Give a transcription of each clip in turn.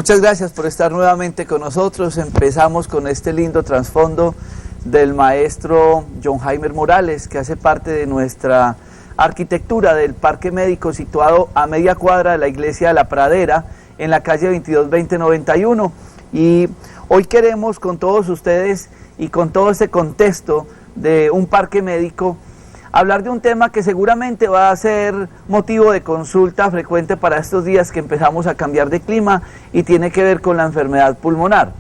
Muchas gracias por estar nuevamente con nosotros. Empezamos con este lindo trasfondo del maestro John Heimer Morales, que hace parte de nuestra arquitectura del Parque Médico, situado a media cuadra de la Iglesia de la Pradera, en la calle 222091. Y hoy queremos con todos ustedes y con todo este contexto de un parque médico, hablar de un tema que seguramente va a ser motivo de consulta frecuente para estos días que empezamos a cambiar de clima, y tiene que ver con la enfermedad pulmonar.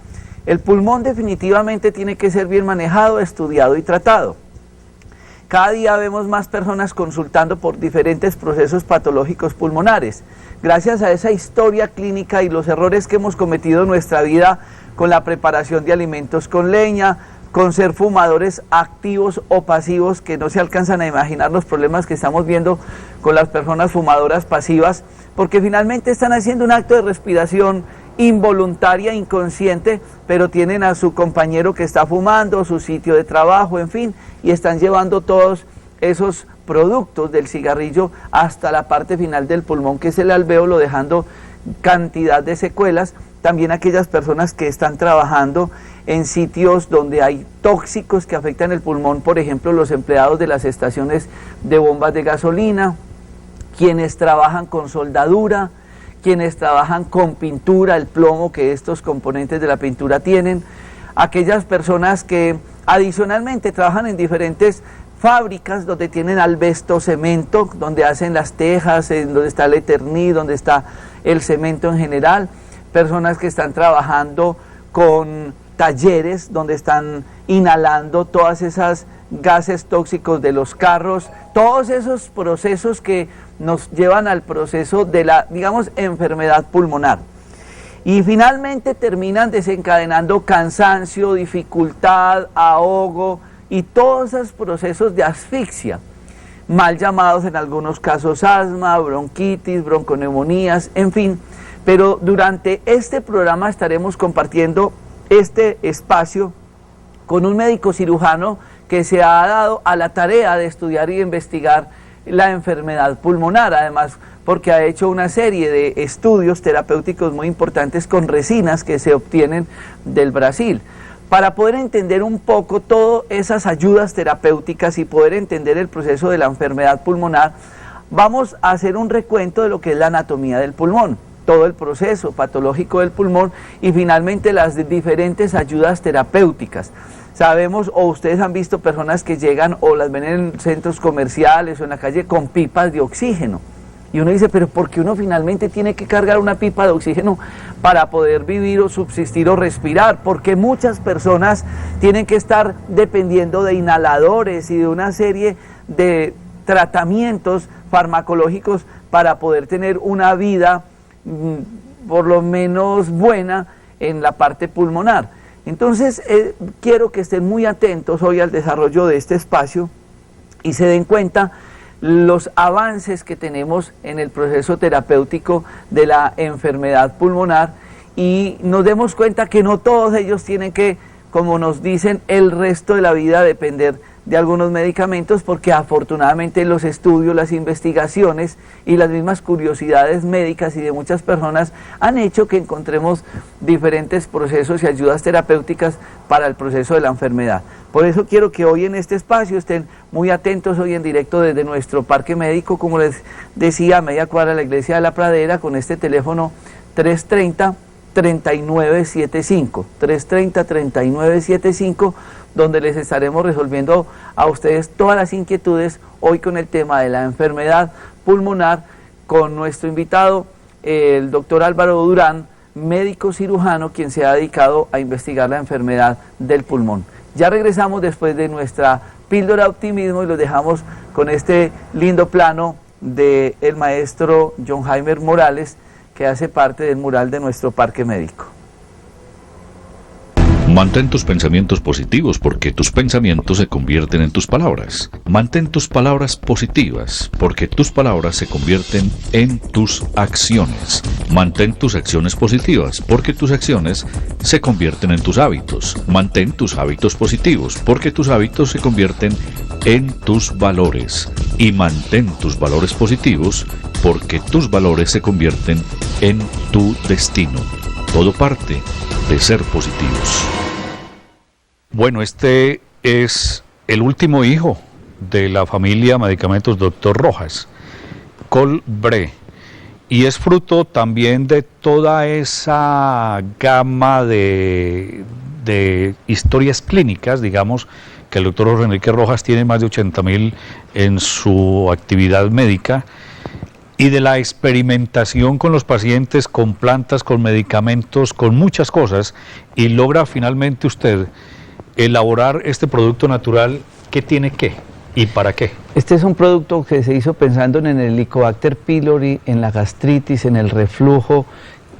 El pulmón definitivamente tiene que ser bien manejado, estudiado y tratado. Cada día vemos más personas consultando por diferentes procesos patológicos pulmonares. Gracias a esa historia clínica y los errores que hemos cometido en nuestra vida con la preparación de alimentos con leña, con ser fumadores activos o pasivos, que no se alcanzan a imaginar los problemas que estamos viendo con las personas fumadoras pasivas, porque finalmente están haciendo un acto de respiración involuntaria, inconsciente, pero tienen a su compañero que está fumando, su sitio de trabajo, en fin, y están llevando todos esos productos del cigarrillo hasta la parte final del pulmón, que es el alvéolo, dejando cantidad de secuelas. También aquellas personas que están trabajando en sitios donde hay tóxicos que afectan el pulmón, por ejemplo, los empleados de las estaciones de bombas de gasolina, quienes trabajan con soldadura, quienes trabajan con pintura, el plomo que estos componentes de la pintura tienen, aquellas personas que adicionalmente trabajan en diferentes fábricas donde tienen asbesto, cemento, donde hacen las tejas, donde está el Eterní, donde está el cemento en general, personas que están trabajando con talleres donde están inhalando todas esas gases tóxicos de los carros, todos esos procesos que nos llevan al proceso de la, digamos, enfermedad pulmonar. Y finalmente terminan desencadenando cansancio, dificultad, ahogo y todos esos procesos de asfixia, mal llamados en algunos casos asma, bronquitis, bronconeumonías, en fin. Pero durante este programa estaremos compartiendo este espacio con un médico cirujano que se ha dado a la tarea de estudiar y investigar la enfermedad pulmonar, además porque ha hecho una serie de estudios terapéuticos muy importantes con resinas que se obtienen del Brasil. Para poder entender un poco todas esas ayudas terapéuticas y poder entender el proceso de la enfermedad pulmonar, vamos a hacer un recuento de lo que es la anatomía del pulmón, todo el proceso patológico del pulmón y finalmente las diferentes ayudas terapéuticas. Sabemos, o ustedes han visto personas que llegan o las ven en centros comerciales o en la calle con pipas de oxígeno. Y uno dice, pero ¿por qué uno finalmente tiene que cargar una pipa de oxígeno para poder vivir o subsistir o respirar? Porque muchas personas tienen que estar dependiendo de inhaladores y de una serie de tratamientos farmacológicos para poder tener una vida por lo menos buena en la parte pulmonar. Entonces quiero que estén muy atentos hoy al desarrollo de este espacio y se den cuenta los avances que tenemos en el proceso terapéutico de la enfermedad pulmonar, y nos demos cuenta que no todos ellos tienen que, como nos dicen, el resto de la vida depender de algunos medicamentos, porque afortunadamente los estudios, las investigaciones y las mismas curiosidades médicas y de muchas personas han hecho que encontremos diferentes procesos y ayudas terapéuticas para el proceso de la enfermedad. Por eso quiero que hoy en este espacio estén muy atentos, hoy en directo desde nuestro parque médico, como les decía, a media cuadra de la Iglesia de la Pradera, con este teléfono 330-3975, 330-3975, donde les estaremos resolviendo a ustedes todas las inquietudes, hoy con el tema de la enfermedad pulmonar, con nuestro invitado, el doctor Álvaro Durán, médico cirujano, quien se ha dedicado a investigar la enfermedad del pulmón. Ya regresamos después de nuestra píldora de optimismo y los dejamos con este lindo plano del maestro John Heimer Morales, que hace parte del mural de nuestro parque médico. Mantén tus pensamientos positivos porque tus pensamientos se convierten en tus palabras. Mantén tus palabras positivas porque tus palabras se convierten en tus acciones. Mantén tus acciones positivas porque tus acciones se convierten en tus hábitos. Mantén tus hábitos positivos porque tus hábitos se convierten en tus valores. Y mantén tus valores positivos porque tus valores se convierten en tu destino. Todo parte de ser positivos. Bueno, este es el último hijo de la familia Medicamentos Dr. Rojas, Colbre, y es fruto también de toda esa gama de historias clínicas, digamos, que el doctor Jorge Enrique Rojas tiene más de 80.000 en su actividad médica, y de la experimentación con los pacientes, con plantas, con medicamentos, con muchas cosas, y logra finalmente usted elaborar este producto natural que tiene qué y para qué. Este es un producto que se hizo pensando en el Helicobacter pylori, en la gastritis, en el reflujo,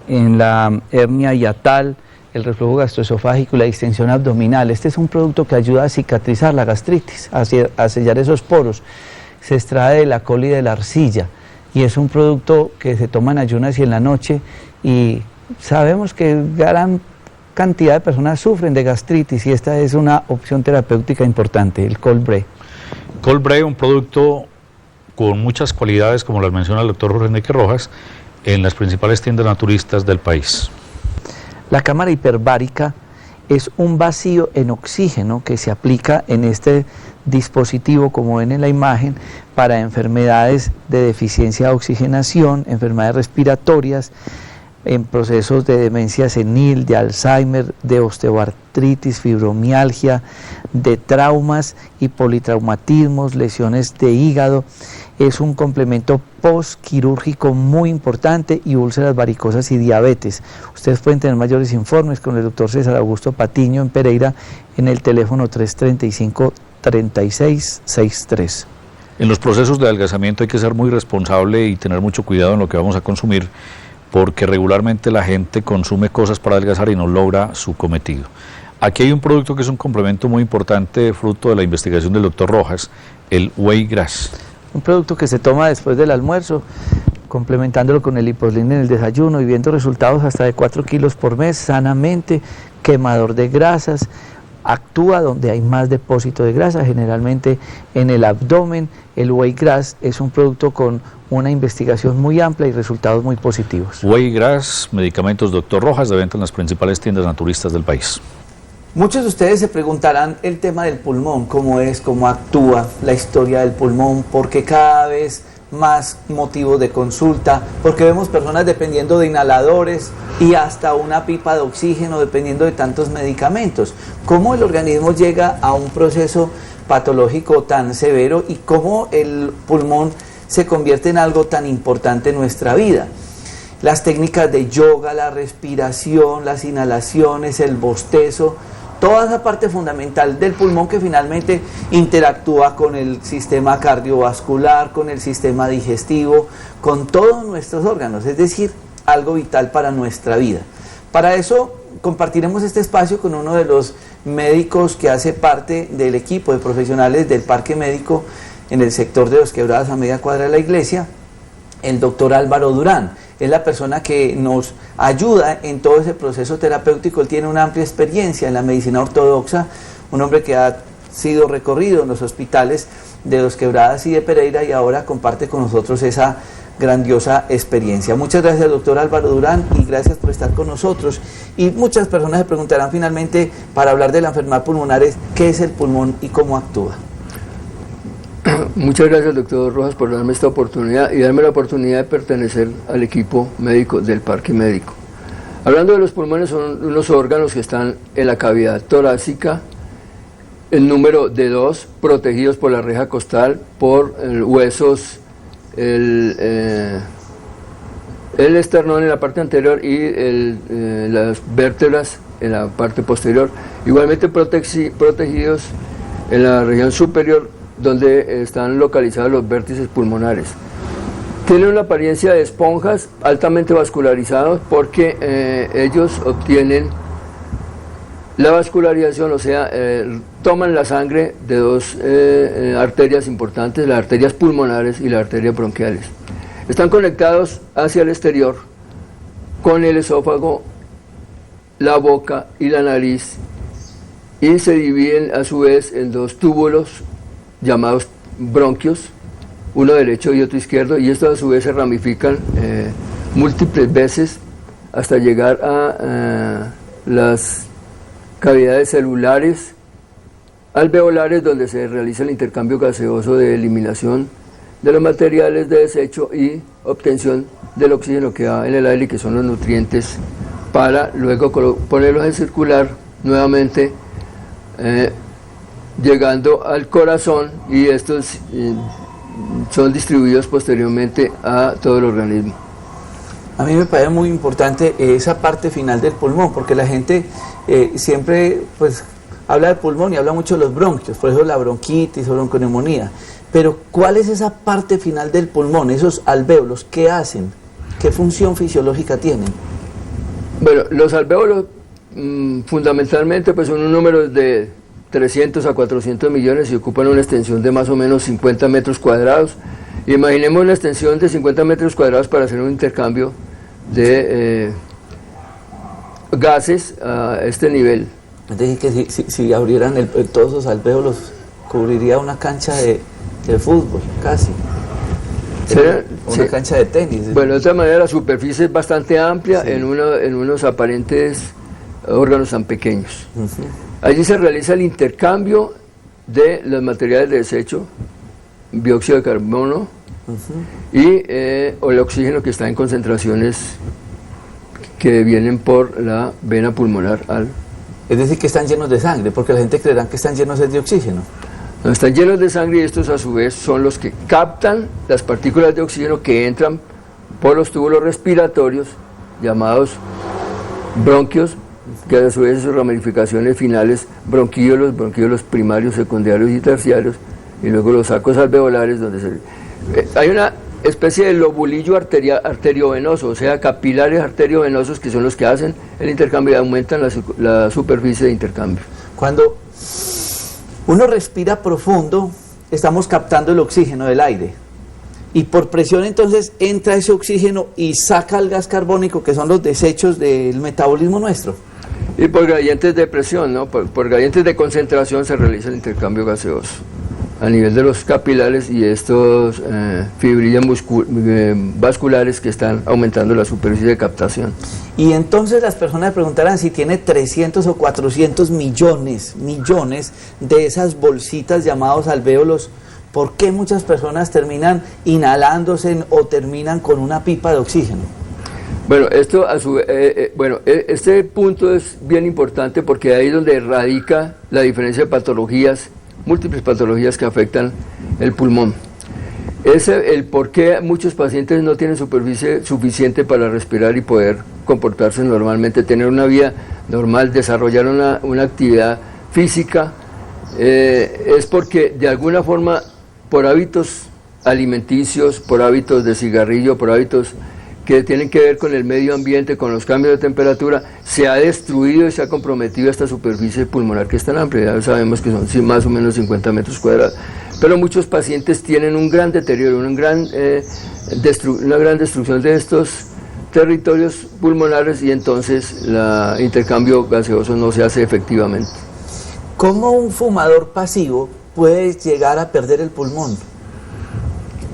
en la hernia hiatal, el reflujo gastroesofágico y la distensión abdominal. Este es un producto que ayuda a cicatrizar la gastritis, a sellar esos poros. Se extrae de la col y de la arcilla y es un producto que se toma en ayunas y en la noche, y sabemos que gran cantidad de personas sufren de gastritis y esta es una opción terapéutica importante, el Colbre. Colbre, un producto con muchas cualidades, como las menciona el doctor Jorge Enrique Rojas, en las principales tiendas naturistas del país. La cámara hiperbárica es un vacío en oxígeno que se aplica en este dispositivo, como ven en la imagen, para enfermedades de deficiencia de oxigenación, enfermedades respiratorias, en procesos de demencia senil, de Alzheimer, de osteoartritis, fibromialgia, de traumas y politraumatismos, lesiones de hígado. Es un complemento postquirúrgico muy importante, y úlceras varicosas y diabetes. Ustedes pueden tener mayores informes con el doctor César Augusto Patiño en Pereira en el teléfono 335-3663. En los procesos de adelgazamiento hay que ser muy responsable y tener mucho cuidado en lo que vamos a consumir, porque regularmente la gente consume cosas para adelgazar y no logra su cometido. Aquí hay un producto que es un complemento muy importante, fruto de la investigación del doctor Rojas, el Whey Grass. Un producto que se toma después del almuerzo, complementándolo con el Liposlin en el desayuno y viendo resultados hasta de 4 kilos por mes, sanamente, quemador de grasas, actúa donde hay más depósito de grasa, generalmente en el abdomen. El Whey Grass es un producto con una investigación muy amplia y resultados muy positivos. Whey Grass, medicamentos Dr. Rojas, de venta en las principales tiendas naturistas del país. Muchos de ustedes se preguntarán el tema del pulmón, cómo es, cómo actúa, la historia del pulmón, porque cada vez más motivos de consulta, porque vemos personas dependiendo de inhaladores y hasta una pipa de oxígeno dependiendo de tantos medicamentos. ¿Cómo el organismo llega a un proceso patológico tan severo y cómo el pulmón se convierte en algo tan importante en nuestra vida? Las técnicas de yoga, la respiración, las inhalaciones, el bostezo, toda esa parte fundamental del pulmón que finalmente interactúa con el sistema cardiovascular, con el sistema digestivo, con todos nuestros órganos, es decir, algo vital para nuestra vida. Para eso compartiremos este espacio con uno de los médicos que hace parte del equipo de profesionales del Parque Médico en el sector de Dos Quebradas, a media cuadra de la iglesia, el doctor Álvaro Durán. Es la persona que nos ayuda en todo ese proceso terapéutico. Él tiene una amplia experiencia en la medicina ortodoxa, un hombre que ha sido recorrido en los hospitales de Dos Quebradas y de Pereira, y ahora comparte con nosotros esa grandiosa experiencia. Muchas gracias, doctor Álvaro Durán, y gracias por estar con nosotros. Y muchas personas se preguntarán finalmente, para hablar de la enfermedad pulmonar, ¿qué es el pulmón y cómo actúa? Muchas gracias, doctor Rojas, por darme esta oportunidad y darme la oportunidad de pertenecer al equipo médico del Parque Médico. Hablando de los pulmones, son unos órganos que están en la cavidad torácica, el número de 2, protegidos por la reja costal, por huesos, el esternón en la parte anterior y las vértebras en la parte posterior, igualmente protegidos en la región superior, donde están localizados los vértices pulmonares. Tienen una apariencia de esponjas altamente vascularizados, porque ellos obtienen la vascularización, o sea, toman la sangre de dos arterias importantes, las arterias pulmonares y las arterias bronquiales. Están conectados hacia el exterior con el esófago, la boca y la nariz, y se dividen a su vez en dos túbulos llamados bronquios, uno derecho y otro izquierdo, y estos a su vez se ramifican múltiples veces hasta llegar a las cavidades celulares alveolares, donde se realiza el intercambio gaseoso de eliminación de los materiales de desecho y obtención del oxígeno que va en el aire, que son los nutrientes, para luego ponerlos en circular nuevamente, llegando al corazón, y estos son distribuidos posteriormente a todo el organismo. A mí me parece muy importante esa parte final del pulmón, porque la gente siempre pues habla del pulmón y habla mucho de los bronquios, por eso la bronquitis o bronconeumonía. Pero ¿cuál es esa parte final del pulmón, esos alvéolos? ¿Qué hacen? ¿Qué función fisiológica tienen? Bueno, los alvéolos fundamentalmente pues son un número de 300 a 400 millones y ocupan una extensión de más o menos 50 metros cuadrados. Imaginemos una extensión de 50 metros cuadrados para hacer un intercambio de gases a este nivel. Es decir, que si abrieran todos esos alvéolos, cubriría una cancha de fútbol, casi. Una cancha de tenis. Bueno, de otra manera la superficie es bastante amplia, sí, en unos aparentes órganos tan pequeños. Allí se realiza el intercambio de los materiales de desecho, dióxido de carbono o el oxígeno, que está en concentraciones que vienen por la vena pulmonar. Es decir, que están llenos de sangre, porque la gente creerá que están llenos de oxígeno. No, están llenos de sangre, y estos a su vez son los que captan las partículas de oxígeno que entran por los túbulos respiratorios, llamados bronquios, que a su vez sus ramificaciones finales, bronquíolos primarios, secundarios y terciarios, y luego los sacos alveolares, donde hay una especie de lobulillo arteriovenoso, o sea, capilares arteriovenosos, que son los que hacen el intercambio y aumentan la superficie de intercambio. Cuando uno respira profundo, estamos captando el oxígeno del aire, y por presión entonces entra ese oxígeno y saca el gas carbónico, que son los desechos del metabolismo nuestro. Y por gradientes de presión, ¿no? Por gradientes de concentración se realiza el intercambio gaseoso a nivel de los capilares y estos fibrillas vasculares que están aumentando la superficie de captación. Y entonces las personas preguntarán si tiene 300 o 400 millones de esas bolsitas llamados alvéolos, ¿por qué muchas personas terminan inhalándose o terminan con una pipa de oxígeno? Bueno, este punto es bien importante, porque ahí es donde radica la diferencia de patologías, múltiples patologías que afectan el pulmón. Es el por qué muchos pacientes no tienen superficie suficiente para respirar y poder comportarse normalmente, tener una vida normal, desarrollar una actividad física. Es porque de alguna forma, por hábitos alimenticios, por hábitos de cigarrillo, por hábitos que tienen que ver con el medio ambiente, con los cambios de temperatura, se ha destruido y se ha comprometido esta superficie pulmonar, que es tan amplia. Ya sabemos que son más o menos 50 metros cuadrados, pero muchos pacientes tienen un gran deterioro, una gran destrucción de estos territorios pulmonares, y entonces el intercambio gaseoso no se hace efectivamente. ¿Cómo un fumador pasivo puede llegar a perder el pulmón?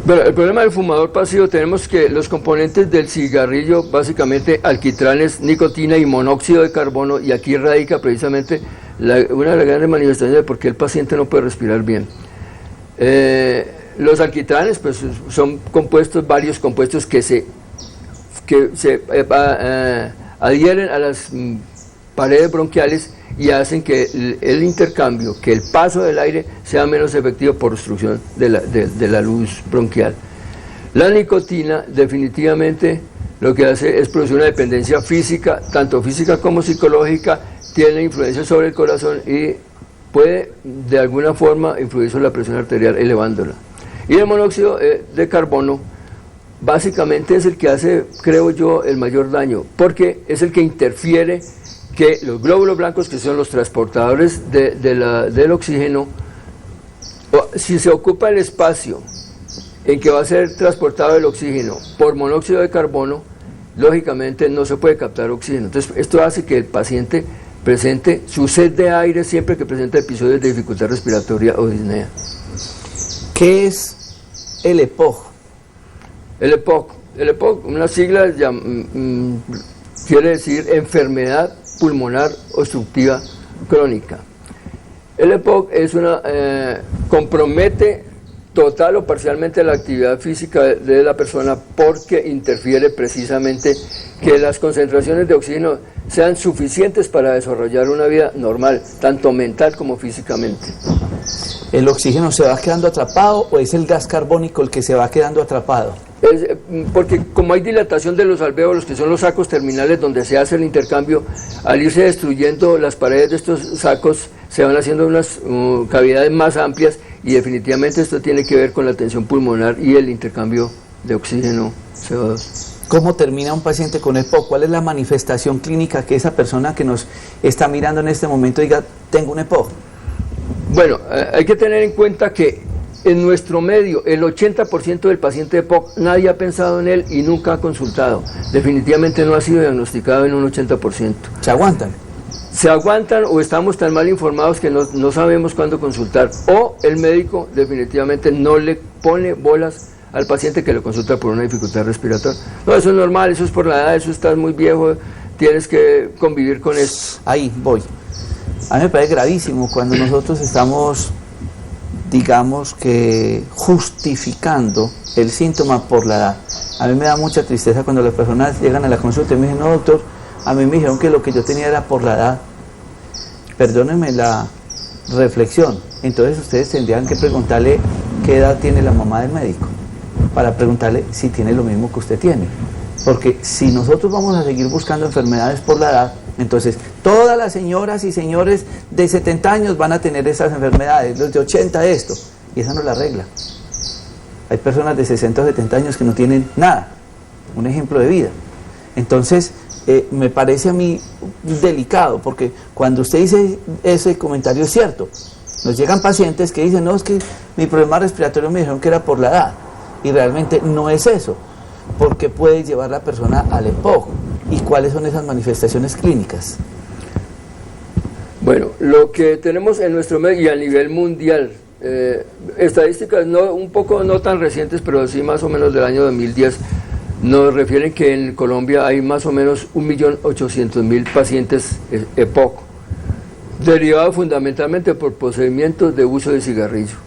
Bueno, el problema del fumador pasivo, tenemos que los componentes del cigarrillo, básicamente alquitranes, nicotina y monóxido de carbono, y aquí radica precisamente una de las grandes manifestaciones de por qué el paciente no puede respirar bien. Los alquitranes pues son varios compuestos que se adhieren a las paredes bronquiales y hacen que el intercambio, que el paso del aire sea menos efectivo por obstrucción de la luz bronquial. La nicotina definitivamente lo que hace es producir una dependencia física, tanto física como psicológica, tiene influencia sobre el corazón y puede de alguna forma influir sobre la presión arterial elevándola. Y el monóxido de carbono básicamente es el que hace, creo yo, el mayor daño, porque es el que interfiere que los glóbulos blancos, que son los transportadores del oxígeno, si se ocupa el espacio en que va a ser transportado el oxígeno por monóxido de carbono, lógicamente no se puede captar oxígeno. Entonces esto hace que el paciente presente su sed de aire siempre que presenta episodios de dificultad respiratoria o disnea. ¿Qué es el EPOC? El EPOC, una sigla quiere decir enfermedad pulmonar obstructiva crónica. El EPOC es compromete total o parcialmente la actividad física de la persona porque interfiere precisamente que las concentraciones de oxígeno sean suficientes para desarrollar una vida normal, tanto mental como físicamente. ¿El oxígeno se va quedando atrapado o es el gas carbónico el que se va quedando atrapado? Porque como hay dilatación de los alvéolos, que son los sacos terminales donde se hace el intercambio, al irse destruyendo las paredes de estos sacos, se van haciendo unas cavidades más amplias y definitivamente esto tiene que ver con la tensión pulmonar y el intercambio de oxígeno CO2. ¿Cómo termina un paciente con EPOC? ¿Cuál es la manifestación clínica que esa persona que nos está mirando en este momento diga, tengo un EPOC? Bueno, hay que tener en cuenta que en nuestro medio el 80% del paciente EPOC nadie ha pensado en él y nunca ha consultado. Definitivamente no ha sido diagnosticado en un 80%. ¿Se aguantan? Se aguantan o estamos tan mal informados que no sabemos cuándo consultar. O el médico definitivamente no le pone bolas al paciente que lo consulta por una dificultad respiratoria. No, eso es normal, eso es por la edad, eso estás muy viejo, tienes que convivir con esto. Ahí voy. A mí me parece gravísimo cuando nosotros estamos, digamos que, justificando el síntoma por la edad. A mí me da mucha tristeza cuando las personas llegan a la consulta y me dicen, no doctor, a mí me dijeron que lo que yo tenía era por la edad. Perdónenme la reflexión. Entonces ustedes tendrían que preguntarle qué edad tiene la mamá del médico, para preguntarle si tiene lo mismo que usted tiene. Porque si nosotros vamos a seguir buscando enfermedades por la edad, entonces todas las señoras y señores de 70 años van a tener esas enfermedades, los de 80 esto, y esa no es la regla. Hay personas de 60 o 70 años que no tienen nada, un ejemplo de vida. Entonces, me parece a mí delicado, porque cuando usted dice ese comentario es cierto. Nos llegan pacientes que dicen, no, es que mi problema respiratorio me dijeron que era por la edad, y realmente no es eso, porque puede llevar la persona al EPOC. ¿Y cuáles son esas manifestaciones clínicas? Bueno, lo que tenemos en nuestro medio y a nivel mundial, estadísticas un poco no tan recientes, pero sí más o menos del año 2010, nos refieren que en Colombia hay más o menos 1.800.000 pacientes EPOC, derivados fundamentalmente por procedimientos de uso de cigarrillo.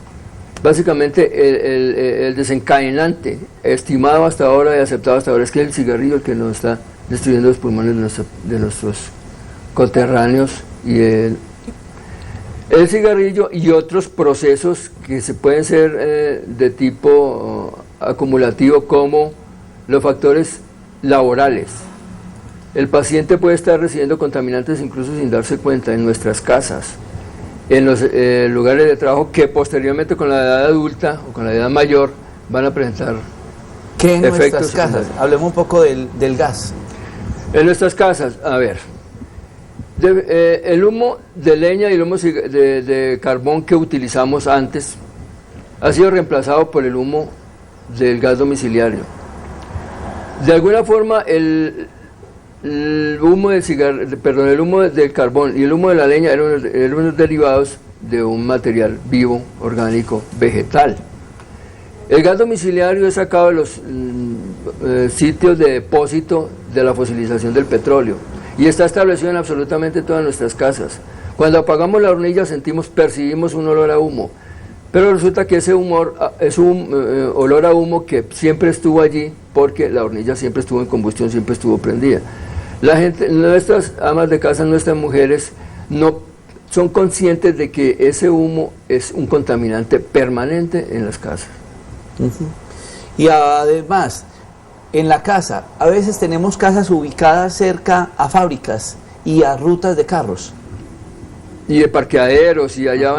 Básicamente el desencadenante estimado hasta ahora y aceptado hasta ahora es que es el cigarrillo el que nos está destruyendo los pulmones de nuestros conterráneos, y el cigarrillo y otros procesos que se pueden ser de tipo acumulativo, como los factores laborales. El paciente puede estar recibiendo contaminantes incluso sin darse cuenta en nuestras casas, en los lugares de trabajo, que posteriormente con la edad adulta o con la edad mayor van a presentar ¿qué en efectos nuestras casas? secundarios. Hablemos un poco del gas. En nuestras casas, a ver, el humo de leña y el humo de carbón que utilizamos antes ha sido reemplazado por el humo del gas domiciliario. De alguna forma el humo el humo del carbón y el humo de la leña eran unos derivados de un material vivo, orgánico, vegetal. El gas domiciliario es sacado de los sitios de depósito de la fosilización del petróleo y está establecido en absolutamente todas nuestras casas. Cuando apagamos la hornilla percibimos un olor a humo, pero resulta que ese humor es un olor a humo que siempre estuvo allí porque la hornilla siempre estuvo en combustión, siempre estuvo prendida. La gente, nuestras amas de casa, nuestras mujeres, no son conscientes de que ese humo es un contaminante permanente en las casas. Y además, en la casa, a veces tenemos casas ubicadas cerca a fábricas y a rutas de carros. Y de parqueaderos, y allá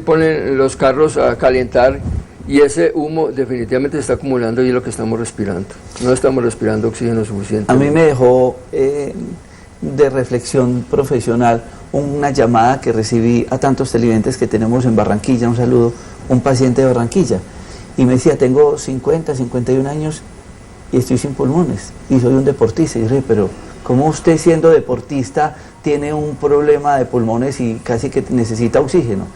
ponen los carros a calentar, y ese humo definitivamente se está acumulando y es lo que estamos respirando. No estamos respirando oxígeno suficiente. A mí me dejó de reflexión profesional una llamada que recibí a tantos televidentes que tenemos en Barranquilla, un saludo, un paciente de Barranquilla, y me decía, tengo 50, 51 años y estoy sin pulmones y soy un deportista. Y dije, pero ¿cómo usted siendo deportista tiene un problema de pulmones y casi que necesita oxígeno?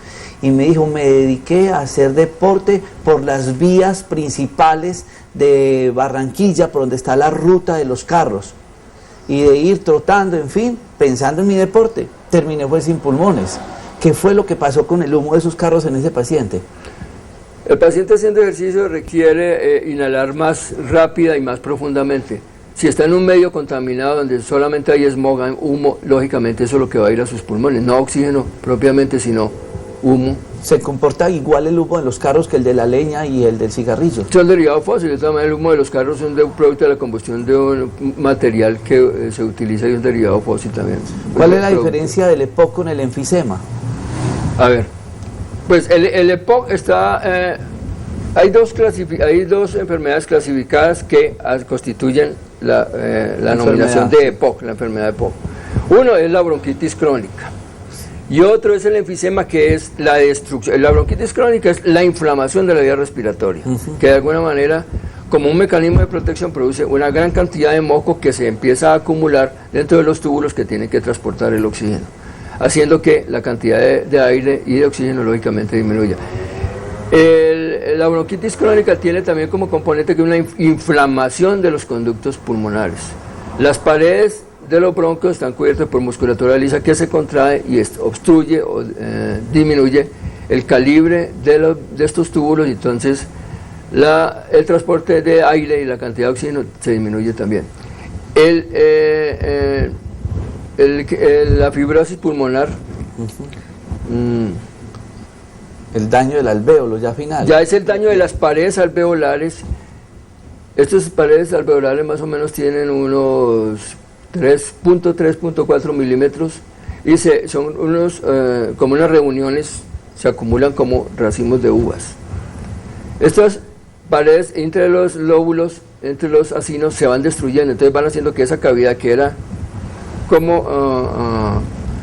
Y me dijo, me dediqué a hacer deporte por las vías principales de Barranquilla, por donde está la ruta de los carros. y de ir trotando, en fin, pensando en mi deporte, terminé pues sin pulmones. ¿Qué fue lo que pasó con el humo de esos carros en ese paciente? El paciente haciendo ejercicio requiere inhalar más rápida y más profundamente. Si está en un medio contaminado donde solamente hay smog, humo, lógicamente eso es lo que va a ir a sus pulmones, no oxígeno propiamente, sino humo. ¿Se comporta igual el humo de los carros que el de la leña y el del cigarrillo? Son derivados fósiles, también el humo de los carros son de un producto de la combustión de un material que se utiliza y es derivado fósil también. ¿Cuál es la diferencia del EPOC con el enfisema? A ver, pues el EPOC está... hay dos enfermedades clasificadas que constituyen la nominación de EPOC, la enfermedad de EPOC. Uno es la bronquitis crónica y otro es el enfisema, que es la destrucción. La bronquitis crónica es la inflamación de la vía respiratoria, que de alguna manera, como un mecanismo de protección, produce una gran cantidad de moco que se empieza a acumular dentro de los túbulos que tienen que transportar el oxígeno, haciendo que la cantidad de aire y de oxígeno lógicamente disminuya. La bronquitis crónica tiene también como componente que una inflamación de los conductos pulmonares. Las paredes de los bronquios están cubiertas por musculatura lisa que se contrae y obstruye o disminuye el calibre de estos túbulos, y entonces el transporte de aire y la cantidad de oxígeno se disminuye también. La fibrosis pulmonar, el daño del alvéolo ya final. Ya es el daño de las paredes alveolares. Estas paredes alveolares más o menos tienen unos 3.4 milímetros y son como unas reuniones, se acumulan como racimos de uvas. Estas paredes entre los lóbulos, entre los acinos, se van destruyendo, entonces van haciendo que esa cavidad que era como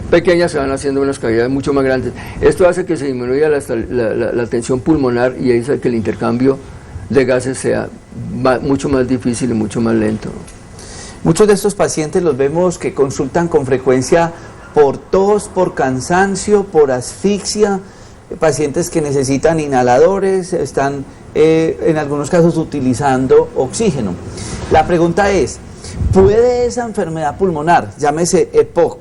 pequeñas se van haciendo unas cavidades mucho más grandes. Esto hace que se disminuya la tensión pulmonar y hace que el intercambio de gases sea mucho más difícil y mucho más lento. Muchos de estos pacientes los vemos que consultan con frecuencia por tos, por cansancio, por asfixia, pacientes que necesitan inhaladores, están en algunos casos utilizando oxígeno. La pregunta es, ¿puede esa enfermedad pulmonar, llámese EPOC,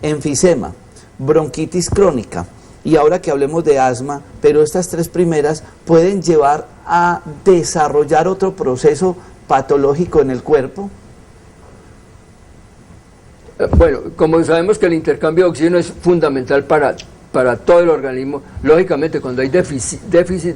enfisema, bronquitis crónica, y ahora que hablemos de asma, pero estas tres primeras pueden llevar a desarrollar otro proceso patológico en el cuerpo? Bueno, como sabemos que el intercambio de oxígeno es fundamental para todo el organismo, lógicamente cuando hay déficit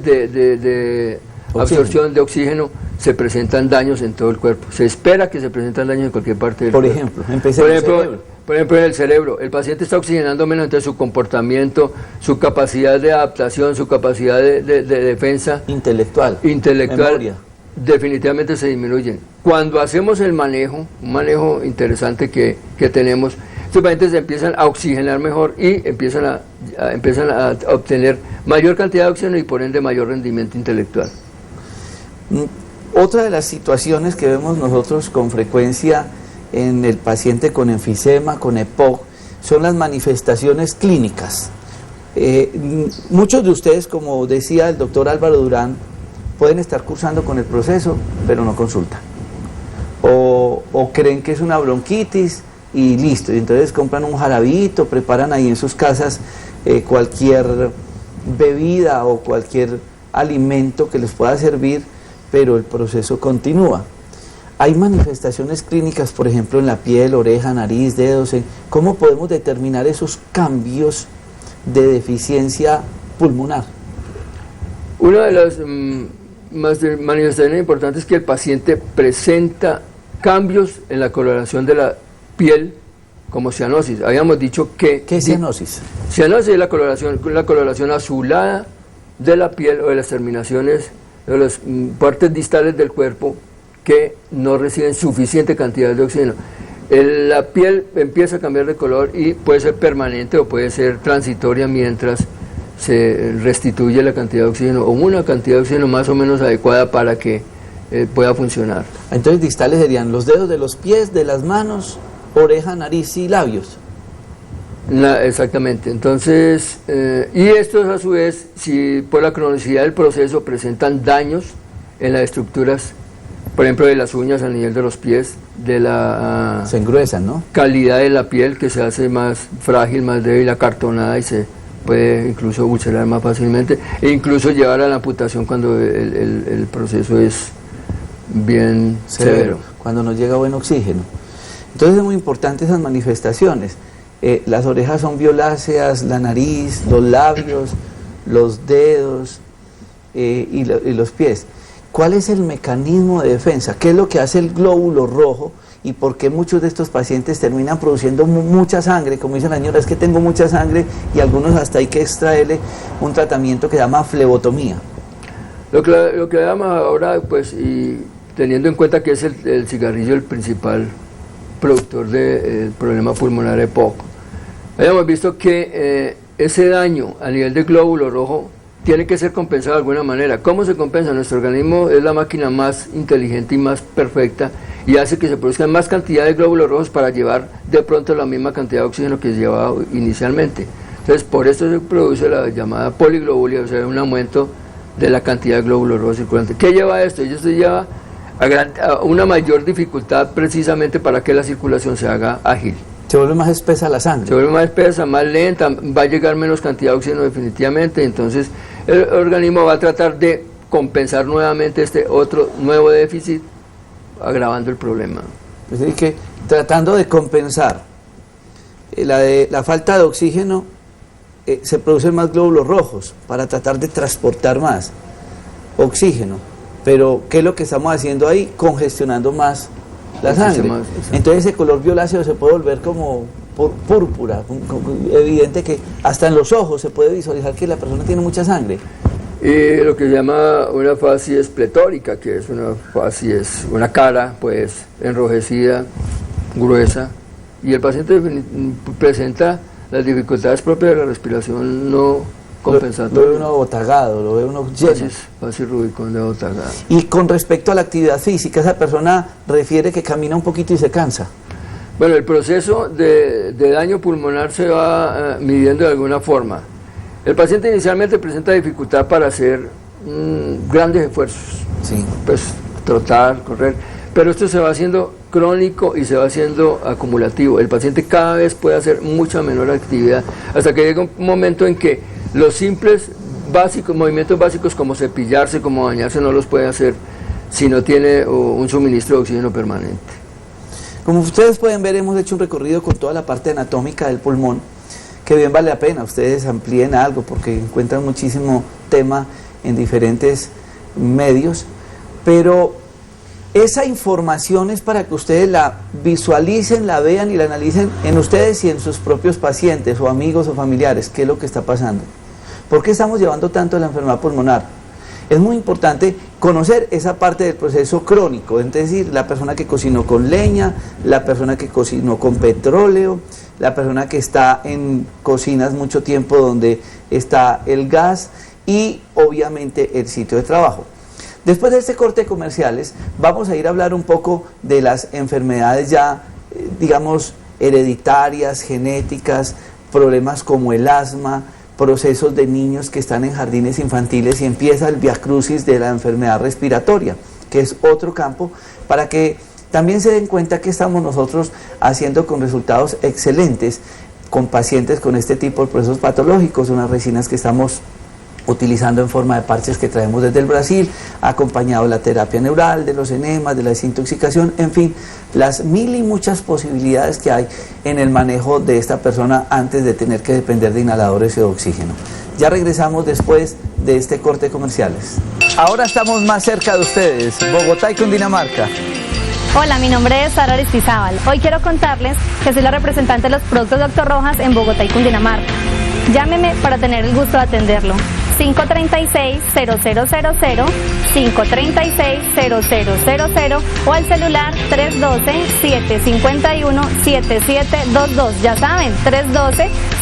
de absorción de oxígeno, se presentan daños en todo el cuerpo. Se espera que se presentan daños en cualquier parte del cuerpo. Por ejemplo, en el cerebro. El paciente está oxigenando menos, entonces su comportamiento, su capacidad de adaptación, su capacidad de defensa intelectual, memoria, definitivamente se disminuyen. Cuando hacemos el manejo, un manejo interesante que tenemos, estos pacientes se empiezan a oxigenar mejor y empiezan a obtener mayor cantidad de oxígeno y por ende mayor rendimiento intelectual. Otra de las situaciones que vemos nosotros con frecuencia en el paciente con enfisema, con EPOC, son las manifestaciones clínicas. Muchos de ustedes, como decía el doctor Álvaro Durán, pueden estar cursando con el proceso, pero no consultan. O creen que es una bronquitis y listo, y entonces compran un jarabito, preparan ahí en sus casas cualquier bebida o cualquier alimento que les pueda servir, pero el proceso continúa. Hay manifestaciones clínicas, por ejemplo, en la piel, oreja, nariz, dedos. ¿Cómo podemos determinar esos cambios de deficiencia pulmonar? Una de las manifestaciones importantes es que el paciente presenta cambios en la coloración de la piel, como cianosis. Habíamos dicho que... ¿Qué es cianosis? Cianosis es la coloración azulada de la piel o de las terminaciones de las partes distales del cuerpo que no reciben suficiente cantidad de oxígeno. La piel empieza a cambiar de color y puede ser permanente o puede ser transitoria mientras se restituye la cantidad de oxígeno o una cantidad de oxígeno más o menos adecuada para que pueda funcionar. Entonces distales serían los dedos de los pies, de las manos, oreja, nariz y labios. Exactamente. Entonces, y estos a su vez, si por la cronicidad del proceso presentan daños en las estructuras, por ejemplo de las uñas a nivel de los pies, de la Se engruesan, ¿no? calidad de la piel, que se hace más frágil, más débil, acartonada, y se puede incluso ulcerar más fácilmente e incluso llevar a la amputación cuando el proceso es bien severo. Cuando no llega buen oxígeno. Entonces es muy importante esas manifestaciones. Las orejas son violáceas, la nariz, los labios, los dedos y los pies. ¿Cuál es el mecanismo de defensa? ¿Qué es lo que hace el glóbulo rojo? ¿Y por qué muchos de estos pacientes terminan produciendo mucha sangre? Como dice la señora, es que tengo mucha sangre, y algunos hasta hay que extraerle un tratamiento que se llama flebotomía. Lo que damos ahora, pues, y teniendo en cuenta que es el cigarrillo el principal productor del problema pulmonar EPOC, habíamos visto que ese daño a nivel de glóbulo rojo tiene que ser compensado de alguna manera. ¿Cómo se compensa? Nuestro organismo es la máquina más inteligente y más perfecta, y hace que se produzcan más cantidad de glóbulos rojos para llevar de pronto la misma cantidad de oxígeno que se llevaba inicialmente. Entonces, por esto se produce la llamada poliglobulia, o sea, un aumento de la cantidad de glóbulos rojos circulantes. ¿Qué lleva a esto? Esto lleva a una mayor dificultad precisamente para que la circulación se haga ágil. Se vuelve más espesa la sangre. Se vuelve más espesa, más lenta, va a llegar menos cantidad de oxígeno definitivamente, entonces el organismo va a tratar de compensar nuevamente este otro nuevo déficit, agravando el problema. Es decir, que tratando de compensar la falta de oxígeno, se producen más glóbulos rojos para tratar de transportar más oxígeno. Pero, ¿qué es lo que estamos haciendo ahí? Congestionando más la sangre. Entonces ese color violáceo se puede volver como púrpura, evidente que hasta en los ojos se puede visualizar que la persona tiene mucha sangre. Y lo que se llama una facies pletórica, que es una cara pues enrojecida, gruesa, y el paciente presenta las dificultades propias de la respiración no compensatoria. Lo ve uno botagado, lo ve uno lleno. Facies Rubicón de botagado. Y con respecto a la actividad física, esa persona refiere que camina un poquito y se cansa. Bueno, el proceso de daño pulmonar se va midiendo de alguna forma. El paciente inicialmente presenta dificultad para hacer grandes esfuerzos, sí, pues trotar, correr, pero esto se va haciendo crónico y se va haciendo acumulativo. El paciente cada vez puede hacer mucha menor actividad, hasta que llega un momento en que los simples movimientos básicos como cepillarse, como bañarse, no los puede hacer si no tiene un suministro de oxígeno permanente. Como ustedes pueden ver, hemos hecho un recorrido con toda la parte anatómica del pulmón, que bien vale la pena, ustedes amplíen algo porque encuentran muchísimo tema en diferentes medios, pero esa información es para que ustedes la visualicen, la vean y la analicen en ustedes y en sus propios pacientes o amigos o familiares, qué es lo que está pasando. ¿Por qué estamos llevando tanto la enfermedad pulmonar? Es muy importante conocer esa parte del proceso crónico, es decir, la persona que cocinó con leña, la persona que cocinó con petróleo, la persona que está en cocinas mucho tiempo donde está el gas y obviamente el sitio de trabajo. Después de este corte de comerciales vamos a ir a hablar un poco de las enfermedades ya, digamos, hereditarias, genéticas, problemas como el asma, procesos de niños que están en jardines infantiles y empieza el viacrucis de la enfermedad respiratoria, que es otro campo, para que también se den cuenta que estamos nosotros haciendo con resultados excelentes con pacientes con este tipo de procesos patológicos, unas resinas que estamos utilizando en forma de parches que traemos desde el Brasil, acompañado de la terapia neural, de los enemas, de la desintoxicación, en fin, las mil y muchas posibilidades que hay en el manejo de esta persona antes de tener que depender de inhaladores de oxígeno. Ya regresamos después de este corte de comerciales. Ahora estamos más cerca de ustedes, Bogotá y Cundinamarca. Hola, mi nombre es Sara Aristizábal. Hoy quiero contarles que soy la representante de los productos Dr. Rojas en Bogotá y Cundinamarca. Llámeme para tener el gusto de atenderlo. 536-0000, 536-0000 o al celular 312-751-7722. Ya saben,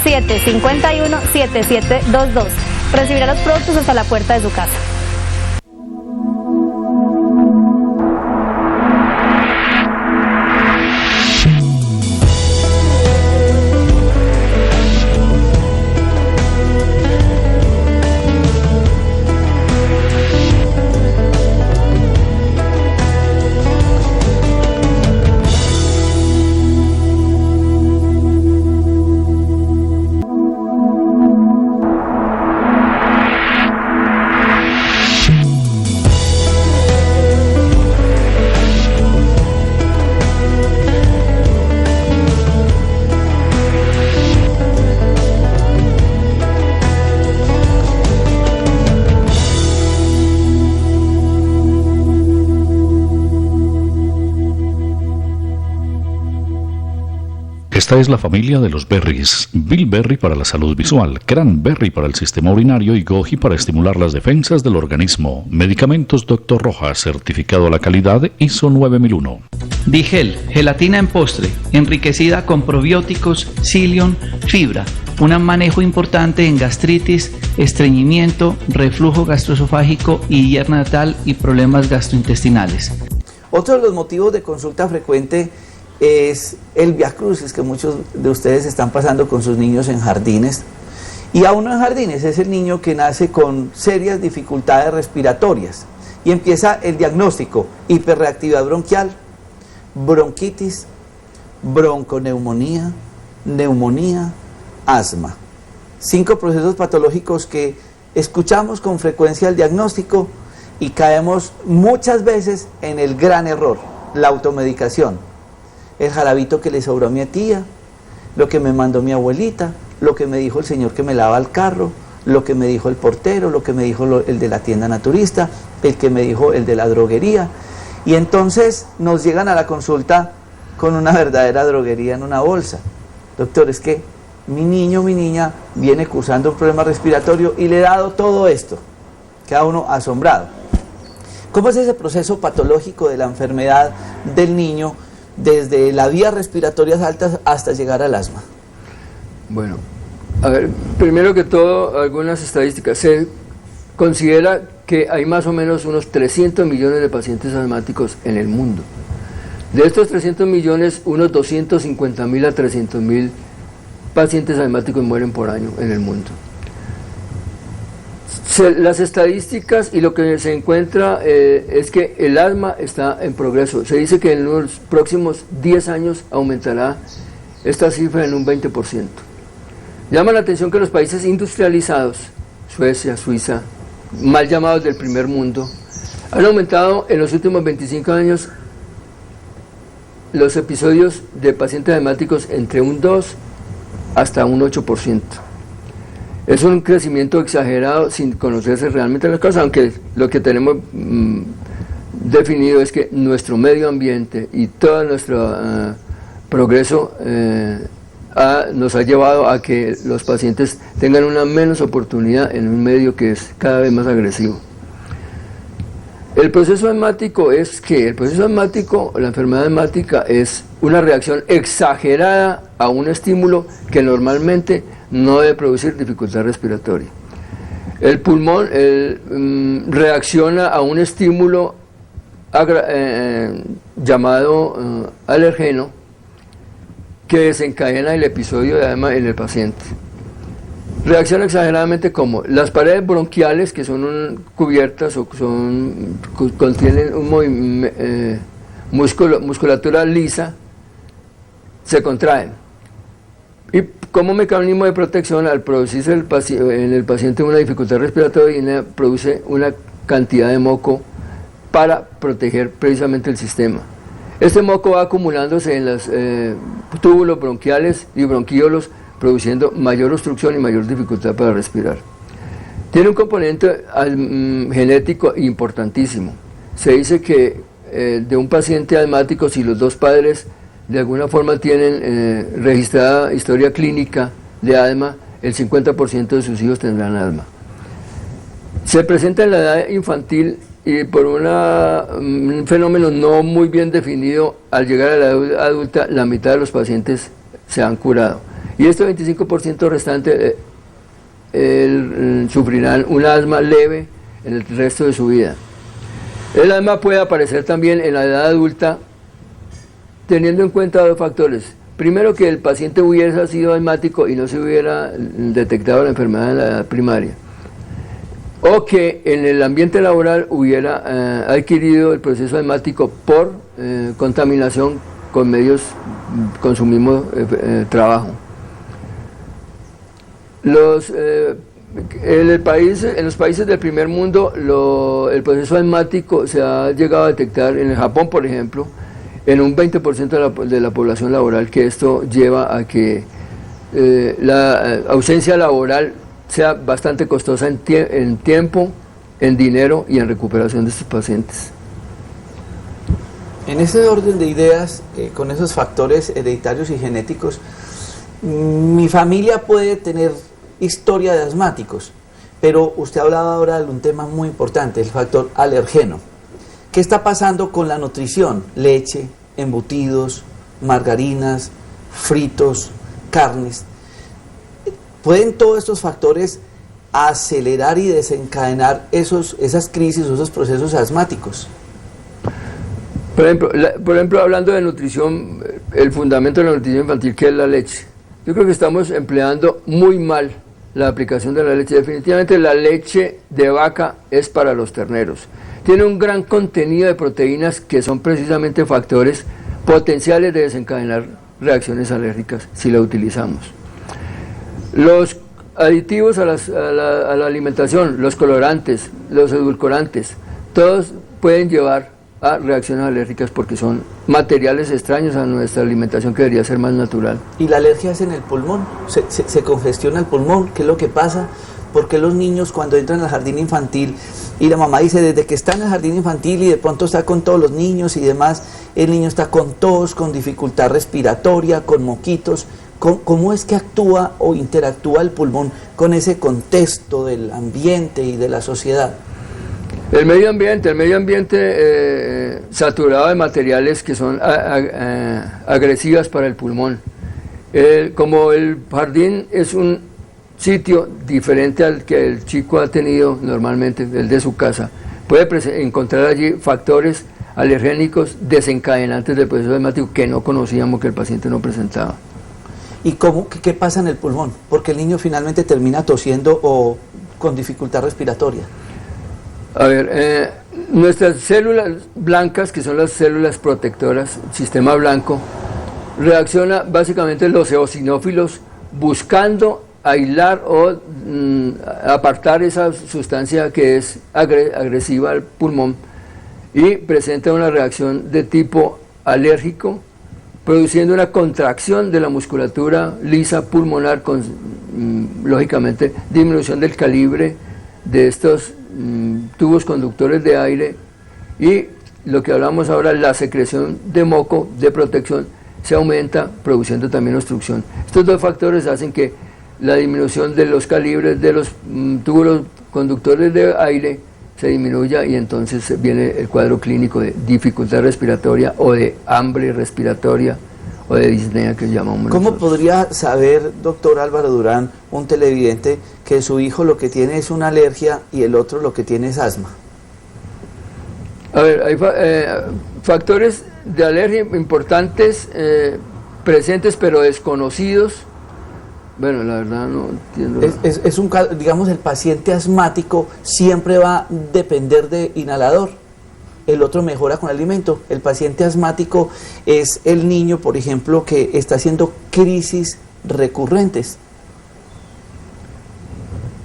312-751-7722. Recibirá los productos hasta la puerta de su casa. Esta es la familia de los berries. Bilberry para la salud visual, cranberry para el sistema urinario y goji para estimular las defensas del organismo. Medicamentos Dr. Rojas, certificado a la calidad ISO 9001. Digel, gelatina en postre, enriquecida con probióticos, psyllium, fibra. Un manejo importante en gastritis, estreñimiento, reflujo gastroesofágico y hernia natal y problemas gastrointestinales. Otro de los motivos de consulta frecuente es el viacrucis que muchos de ustedes están pasando con sus niños en jardines. Y aún no en jardines, es el niño que nace con serias dificultades respiratorias. Y empieza el diagnóstico: hiperreactividad bronquial, bronquitis, bronconeumonía, neumonía, asma. 5 procesos patológicos que escuchamos con frecuencia el diagnóstico y caemos muchas veces en el gran error, la automedicación. El jarabito que le sobró a mi tía, lo que me mandó mi abuelita, lo que me dijo el señor que me lava el carro, lo que me dijo el portero, lo que me dijo el de la tienda naturista, el que me dijo el de la droguería. Y entonces nos llegan a la consulta con una verdadera droguería en una bolsa. Doctor, es que mi niño, mi niña viene cursando un problema respiratorio y le he dado todo esto. Queda uno asombrado. ¿Cómo es ese proceso patológico de la enfermedad del niño desde las vías respiratorias altas hasta llegar al asma? Bueno, a ver, primero que todo, algunas estadísticas. Se considera que hay más o menos unos 300 millones de pacientes asmáticos en el mundo. De estos 300 millones, unos 250.000 a 300.000 pacientes asmáticos mueren por año en el mundo. Las estadísticas y lo que se encuentra es que el asma está en progreso. Se dice que en los próximos 10 años aumentará esta cifra en un 20%. Llama la atención que los países industrializados, Suecia, Suiza, mal llamados del primer mundo, han aumentado en los últimos 25 años los episodios de pacientes asmáticos entre un 2 hasta un 8%. Es un crecimiento exagerado sin conocerse realmente las causas, aunque lo que tenemos definido es que nuestro medio ambiente y todo nuestro progreso nos ha llevado a que los pacientes tengan una menos oportunidad en un medio que es cada vez más agresivo. El proceso asmático es que la enfermedad asmática es una reacción exagerada a un estímulo que normalmente no debe producir dificultad respiratoria. El pulmón reacciona a un estímulo llamado alergeno que desencadena el episodio de asma en el paciente. Reacciona exageradamente como las paredes bronquiales, que son cubiertas o contienen musculatura lisa, se contraen. Y como mecanismo de protección, al producirse en el paciente una dificultad respiratoria, produce una cantidad de moco para proteger precisamente el sistema. Este moco va acumulándose en los túbulos bronquiales y bronquíolos, produciendo mayor obstrucción y mayor dificultad para respirar. Tiene un componente genético importantísimo. Se dice que de un paciente asmático, si los dos padres de alguna forma tienen registrada historia clínica de asma, el 50% de sus hijos tendrán asma. Se presenta en la edad infantil y por un fenómeno no muy bien definido, al llegar a la edad adulta, la mitad de los pacientes se han curado. Y este 25% restante sufrirán un asma leve en el resto de su vida. El asma puede aparecer también en la edad adulta, teniendo en cuenta 2 factores. Primero, que el paciente hubiera sido asmático y no se hubiera detectado la enfermedad en la edad primaria. O que en el ambiente laboral hubiera adquirido el proceso asmático por contaminación con medios con su mismo trabajo. En los países del primer mundo, el proceso asmático se ha llegado a detectar en el Japón, por ejemplo, en un 20% de la población laboral, que esto lleva a que la ausencia laboral sea bastante costosa en tiempo, en dinero y en recuperación de estos pacientes. En ese orden de ideas, con esos factores hereditarios y genéticos, mi familia puede tener historia de asmáticos, pero usted hablaba ahora de un tema muy importante, el factor alergeno. ¿Qué está pasando con la nutrición? Leche, embutidos, margarinas, fritos, carnes. ¿Pueden todos estos factores acelerar y desencadenar esas crisis o esos procesos asmáticos? Por ejemplo, hablando de nutrición, el fundamento de la nutrición infantil, que es la leche. Yo creo que estamos empleando muy mal la aplicación de la leche. Definitivamente la leche de vaca es para los terneros. Tiene un gran contenido de proteínas que son precisamente factores potenciales de desencadenar reacciones alérgicas si la utilizamos. Los aditivos a la alimentación, los colorantes, los edulcorantes, todos pueden llevar a reacciones alérgicas porque son materiales extraños a nuestra alimentación que debería ser más natural. ¿Y la alergia es en el pulmón? ¿Se congestiona el pulmón? ¿Qué es lo que pasa? ¿Por qué los niños cuando entran al jardín infantil y la mamá dice desde que está en el jardín infantil y de pronto está con todos los niños y demás, el niño está con tos, con dificultad respiratoria, con moquitos? ¿Cómo es que actúa o interactúa el pulmón con ese contexto del ambiente y de la sociedad? El medio ambiente saturado de materiales que son agresivas para el pulmón. Como el jardín es un sitio diferente al que el chico ha tenido normalmente, el de su casa, puede encontrar allí factores alergénicos desencadenantes del proceso asmático que no conocíamos, que el paciente no presentaba. ¿Y qué pasa en el pulmón? Porque el niño finalmente termina tosiendo o con dificultad respiratoria. A ver, nuestras células blancas, que son las células protectoras, sistema blanco, reacciona básicamente los eosinófilos buscando aislar o apartar esa sustancia que es agresiva al pulmón y presenta una reacción de tipo alérgico, produciendo una contracción de la musculatura lisa pulmonar con, lógicamente, disminución del calibre de estos tubos conductores de aire y lo que hablamos ahora, la secreción de moco de protección se aumenta, produciendo también obstrucción. Estos dos factores hacen que la disminución de los calibres de los tubos conductores de aire se disminuya y entonces viene el cuadro clínico de dificultad respiratoria o de hambre respiratoria o de disnea que llamamos. ¿Cómo nosotros podría saber, doctor Álvaro Durán, un televidente, que su hijo lo que tiene es una alergia y el otro lo que tiene es asma? A ver, hay factores de alergia importantes, presentes pero desconocidos. Bueno, la verdad no entiendo. Es un caso, digamos, el paciente asmático siempre va a depender de inhalador. El otro mejora con alimento. El paciente asmático es el niño, por ejemplo, que está haciendo crisis recurrentes.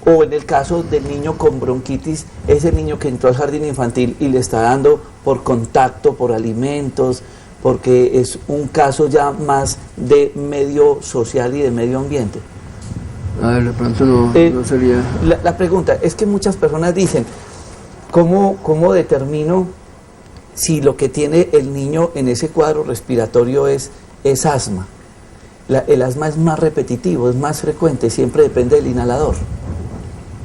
O en el caso del niño con bronquitis, es el niño que entró al jardín infantil y le está dando por contacto, por alimentos, porque es un caso ya más de medio social y de medio ambiente. A ver, de pronto no sería... La pregunta es que muchas personas dicen, ¿cómo determino si lo que tiene el niño en ese cuadro respiratorio es asma? El asma es más repetitivo, es más frecuente, siempre depende del inhalador.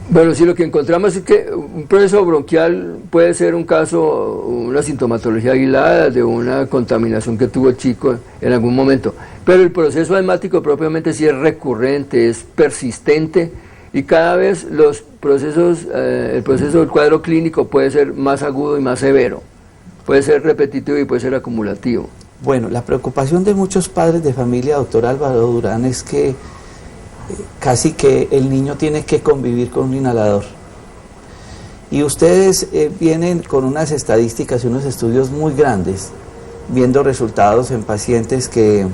Bueno, sí, lo que encontramos es que un proceso bronquial puede ser un caso, una sintomatología aislada de una contaminación que tuvo el chico en algún momento. Pero el proceso asmático propiamente sí es recurrente, es persistente y cada vez los procesos, el proceso del cuadro clínico puede ser más agudo y más severo. Puede ser repetitivo y puede ser acumulativo. Bueno, la preocupación de muchos padres de familia, doctor Álvaro Durán, es que casi que el niño tiene que convivir con un inhalador. Y ustedes vienen con unas estadísticas y unos estudios muy grandes, viendo resultados en pacientes que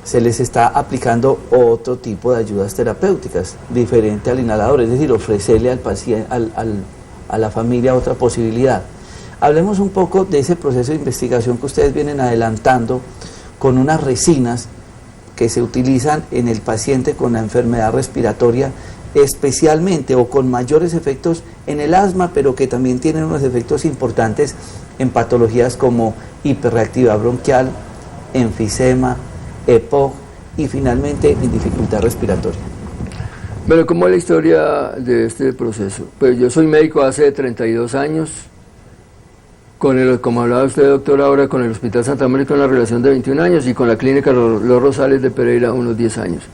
se les está aplicando otro tipo de ayudas terapéuticas, diferente al inhalador, es decir, ofrecerle al paciente, a la familia otra posibilidad. Hablemos un poco de ese proceso de investigación que ustedes vienen adelantando con unas resinas que se utilizan en el paciente con la enfermedad respiratoria, especialmente o con mayores efectos en el asma, pero que también tienen unos efectos importantes en patologías como hiperreactividad bronquial, enfisema, EPOC y finalmente en dificultad respiratoria. Bueno, ¿cómo es la historia de este proceso? Pues yo soy médico hace 32 años, como hablaba usted, doctor, ahora con el Hospital Santa Mónica una relación de 21 años y con la Clínica Los Rosales de Pereira unos 10 años.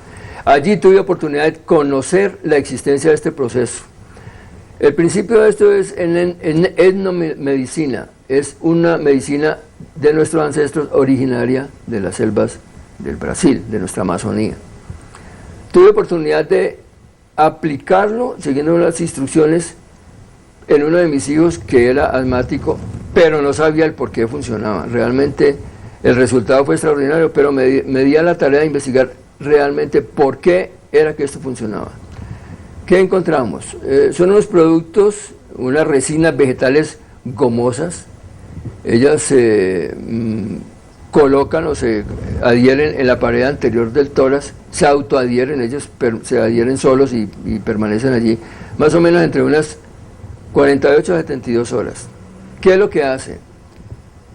Allí tuve oportunidad de conocer la existencia de este proceso. El principio de esto es en etnomedicina, es una medicina de nuestros ancestros originaria de las selvas del Brasil, de nuestra Amazonía. Tuve oportunidad de aplicarlo siguiendo las instrucciones en uno de mis hijos que era asmático, pero no sabía el por qué funcionaba. Realmente el resultado fue extraordinario, pero me di a la tarea de investigar realmente por qué era que esto funcionaba. ¿Qué encontramos? Son unos productos, unas resinas vegetales gomosas. Ellas se colocan o se adhieren en la pared anterior del tórax, se autoadhieren, ellos se adhieren solos y permanecen allí más o menos entre unas 48 a 72 horas. ¿Qué es lo que hace?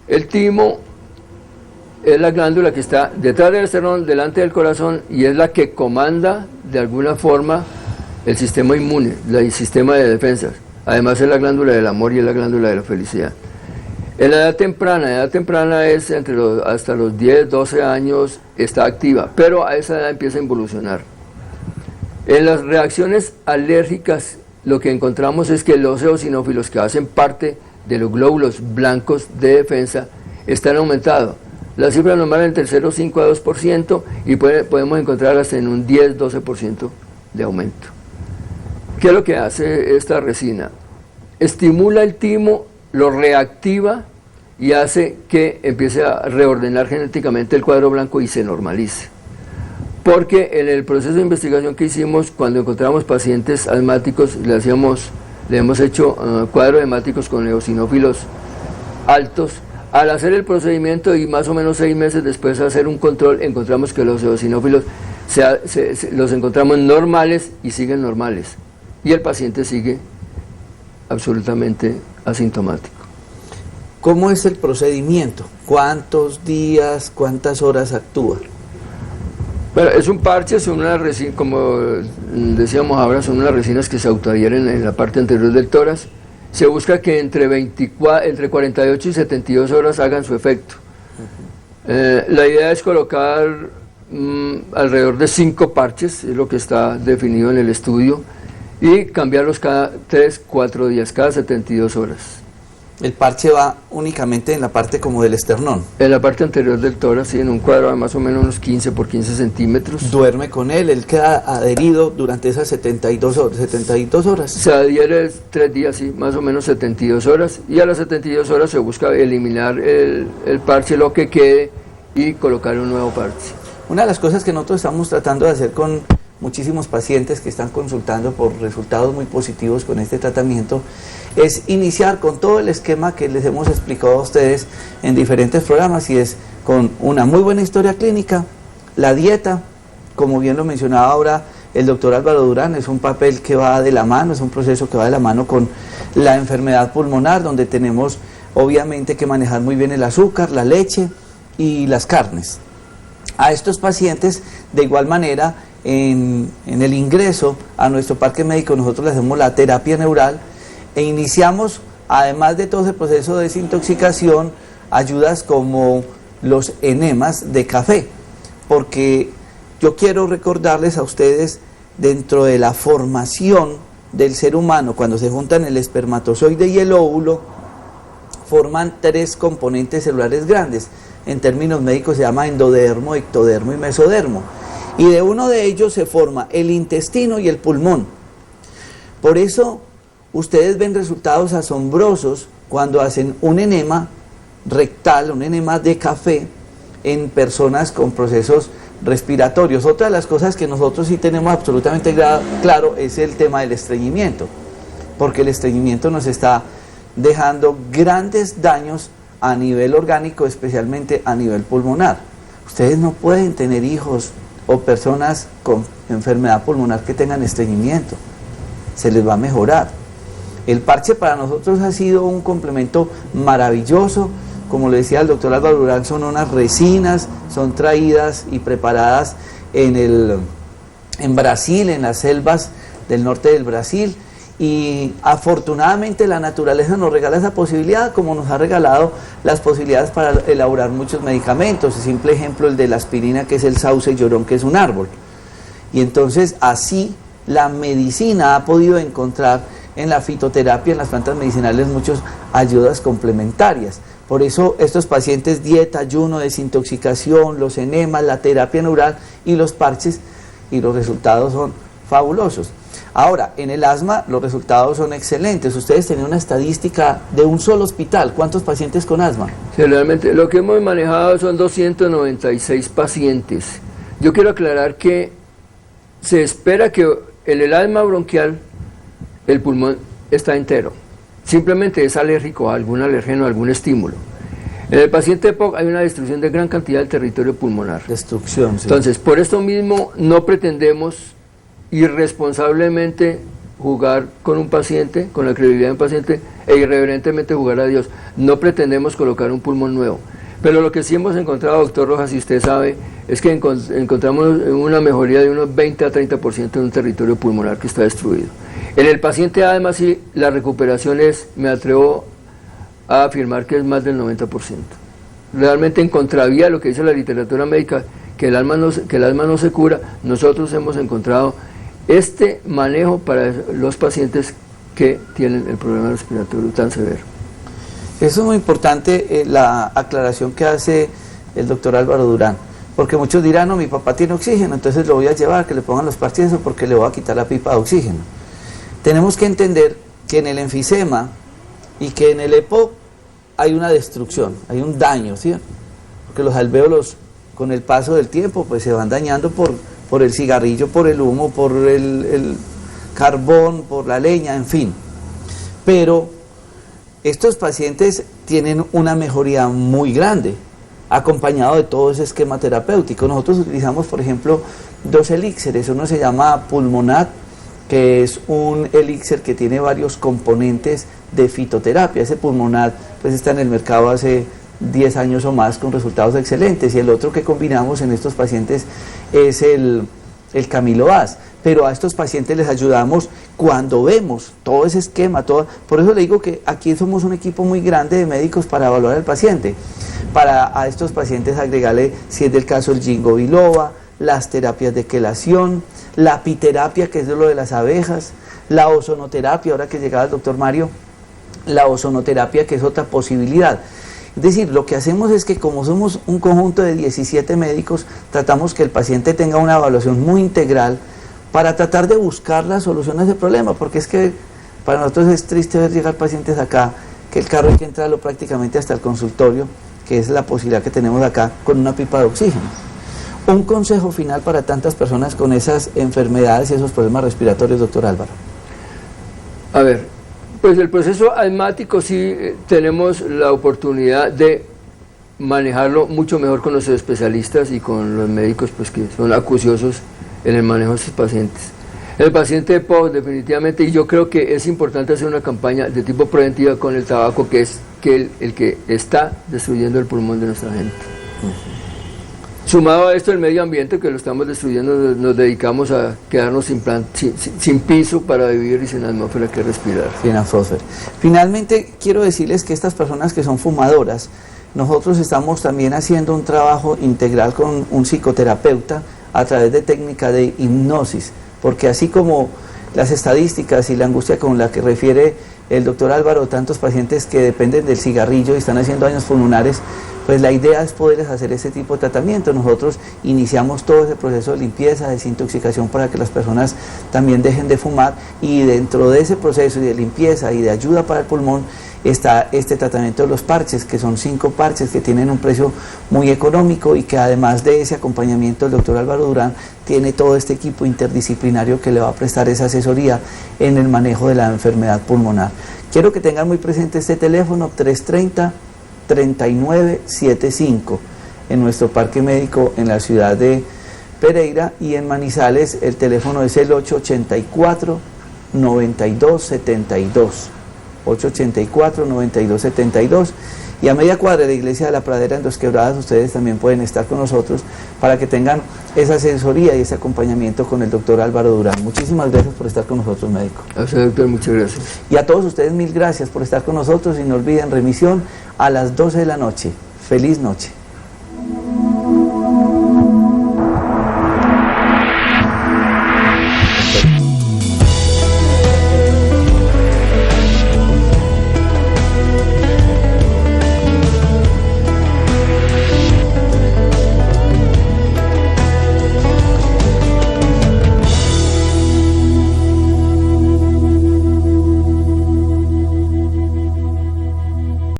El timo es la glándula que está detrás del esternón, delante del corazón, y es la que comanda de alguna forma el sistema inmune, el sistema de defensas. Además es la glándula del amor y es la glándula de la felicidad. En la edad temprana es hasta los 10, 12 años está activa, pero a esa edad empieza a involucionar. En las reacciones alérgicas lo que encontramos es que los eosinófilos que hacen parte de los glóbulos blancos de defensa están aumentados. La cifra normal es entre 0,5 a 2% y podemos encontrar hasta en un 10-12% de aumento. ¿Qué es lo que hace esta resina? Estimula el timo, lo reactiva y hace que empiece a reordenar genéticamente el cuadro blanco y se normalice. Porque en el proceso de investigación que hicimos, cuando encontramos pacientes asmáticos, le hemos hecho cuadros hemáticos con eosinófilos altos. Al hacer el procedimiento y más o menos 6 meses después de hacer un control, encontramos que los eosinófilos los encontramos normales y siguen normales. Y el paciente sigue absolutamente asintomático. ¿Cómo es el procedimiento? ¿Cuántos días, cuántas horas actúa? Bueno, es un parche, son unas resinas, como decíamos ahora, son unas resinas que se autoadhieren en la parte anterior del tórax. Se busca que entre 48 y 72 horas hagan su efecto. La idea es colocar alrededor de 5 parches, es lo que está definido en el estudio, y cambiarlos cada 3-4 días, cada 72 horas. El parche va únicamente en la parte como del esternón. En la parte anterior del tórax, sí, en un cuadro de más o menos unos 15 por 15 centímetros. ¿Duerme con él queda adherido durante esas 72 horas? Se adhiere 3 días, sí, más o menos 72 horas, y a las 72 horas se busca eliminar el parche, lo que quede, y colocar un nuevo parche. Una de las cosas que nosotros estamos tratando de hacer con muchísimos pacientes que están consultando por resultados muy positivos con este tratamiento es iniciar con todo el esquema que les hemos explicado a ustedes en diferentes programas, y es con una muy buena historia clínica, la dieta, como bien lo mencionaba ahora el doctor Álvaro Durán, es un papel que va de la mano, es un proceso que va de la mano con la enfermedad pulmonar, donde tenemos obviamente que manejar muy bien el azúcar, la leche y las carnes. A estos pacientes, de igual manera, en el ingreso a nuestro parque médico, nosotros le hacemos la terapia neural e iniciamos, además de todo ese proceso de desintoxicación, ayudas como los enemas de café, porque yo quiero recordarles a ustedes, dentro de la formación del ser humano, cuando se juntan el espermatozoide y el óvulo, forman 3 componentes celulares grandes. En términos médicos se llama endodermo, ectodermo y mesodermo. Y de uno de ellos se forma el intestino y el pulmón. Por eso ustedes ven resultados asombrosos cuando hacen un enema rectal, un enema de café, en personas con procesos respiratorios. Otra de las cosas que nosotros sí tenemos absolutamente claro es el tema del estreñimiento, porque el estreñimiento nos está dejando grandes daños a nivel orgánico, especialmente a nivel pulmonar. Ustedes no pueden tener hijos o personas con enfermedad pulmonar que tengan estreñimiento, se les va a mejorar. El parche para nosotros ha sido un complemento maravilloso. Como le decía el doctor Álvaro Durán, son unas resinas, son traídas y preparadas en Brasil, en las selvas del norte del Brasil, y afortunadamente la naturaleza nos regala esa posibilidad, como nos ha regalado las posibilidades para elaborar muchos medicamentos. El simple ejemplo, el de la aspirina, que es el sauce llorón, que es un árbol. Y entonces así la medicina ha podido encontrar en la fitoterapia, en las plantas medicinales, muchas ayudas complementarias. Por eso estos pacientes, dieta, ayuno, desintoxicación, los enemas, la terapia neural y los parches, y los resultados son fabulosos. Ahora, en el asma los resultados son excelentes. Ustedes tienen una estadística de un solo hospital. ¿Cuántos pacientes con asma? Generalmente lo que hemos manejado son 296 pacientes. Yo quiero aclarar que se espera que en el asma bronquial el pulmón está entero. Simplemente es alérgico a algún alergeno, a algún estímulo. En el paciente EPOC hay una destrucción de gran cantidad del territorio pulmonar. Destrucción, sí. Entonces, por esto mismo no pretendemos irresponsablemente jugar con un paciente, con la credibilidad de un paciente, e irreverentemente jugar a Dios. No pretendemos colocar un pulmón nuevo. Pero lo que sí hemos encontrado, doctor Rojas, si usted sabe, es que encontramos una mejoría de unos 20 a 30% en un territorio pulmonar que está destruido. En el paciente, además, sí, la recuperación es, me atrevo a afirmar que es más del 90%. Realmente en contravía a lo que dice la literatura médica, que el alma no se cura, nosotros hemos encontrado este manejo para los pacientes que tienen el problema respiratorio tan severo. Eso es muy importante, la aclaración que hace el doctor Álvaro Durán, porque muchos dirán, no, mi papá tiene oxígeno, entonces lo voy a llevar, que le pongan los parches porque le voy a quitar la pipa de oxígeno. Tenemos que entender que en el enfisema y que en el EPOC hay una destrucción, hay un daño, ¿sí? Porque los alvéolos con el paso del tiempo pues se van dañando por el cigarrillo, por el humo, por el carbón, por la leña, en fin. Pero estos pacientes tienen una mejoría muy grande, acompañado de todo ese esquema terapéutico. Nosotros utilizamos, por ejemplo, 2 elixires. Uno se llama Pulmonat, que es un elixir que tiene varios componentes de fitoterapia. Ese Pulmonat pues está en el mercado hace 10 años o más con resultados excelentes, y el otro que combinamos en estos pacientes es el Camiloaz. Pero a estos pacientes les ayudamos cuando vemos todo ese esquema, por eso le digo que aquí somos un equipo muy grande de médicos para evaluar al paciente, para a estos pacientes agregarle, si es del caso, el ginkgo biloba, las terapias de quelación, la apiterapia, que es de lo de las abejas, la ozonoterapia, ahora que llegaba el doctor Mario, la ozonoterapia, que es otra posibilidad. Es decir, lo que hacemos es que, como somos un conjunto de 17 médicos, tratamos que el paciente tenga una evaluación muy integral para tratar de buscar la solución a ese problema, porque es que para nosotros es triste ver llegar pacientes acá, que el carro hay que entrarlo prácticamente hasta el consultorio, que es la posibilidad que tenemos acá, con una pipa de oxígeno. Un consejo final para tantas personas con esas enfermedades y esos problemas respiratorios, doctor Álvaro. A ver, pues el proceso asmático sí tenemos la oportunidad de manejarlo mucho mejor con los especialistas y con los médicos pues que son acuciosos en el manejo de estos pacientes. El paciente de EPOC, definitivamente, y yo creo que es importante hacer una campaña de tipo preventiva con el tabaco, que es el que está destruyendo el pulmón de nuestra gente. Sumado a esto, el medio ambiente, que lo estamos destruyendo, nos dedicamos a quedarnos sin piso para vivir y sin atmósfera que respirar. Sin atmósfera. Finalmente, quiero decirles que estas personas que son fumadoras, nosotros estamos también haciendo un trabajo integral con un psicoterapeuta a través de técnica de hipnosis, porque así como las estadísticas y la angustia con la que refiere el doctor Álvaro, tantos pacientes que dependen del cigarrillo y están haciendo daños pulmonares, pues la idea es poderles hacer ese tipo de tratamiento. Nosotros iniciamos todo ese proceso de limpieza, desintoxicación, para que las personas también dejen de fumar, y dentro de ese proceso de limpieza y de ayuda para el pulmón está este tratamiento de los parches, que son 5 parches que tienen un precio muy económico, y que además de ese acompañamiento el doctor Álvaro Durán tiene todo este equipo interdisciplinario que le va a prestar esa asesoría en el manejo de la enfermedad pulmonar. Quiero que tengan muy presente este teléfono 330-3975 en nuestro parque médico en la ciudad de Pereira, y en Manizales el teléfono es el 884-9272. 884-9272. Y a media cuadra de la Iglesia de la Pradera en Dos Quebradas, ustedes también pueden estar con nosotros para que tengan esa asesoría y ese acompañamiento con el doctor Álvaro Durán. Muchísimas gracias por estar con nosotros, médico. A usted, doctor, muchas gracias. Y a todos ustedes, mil gracias por estar con nosotros y no olviden remisión a las 12 de la noche. Feliz noche.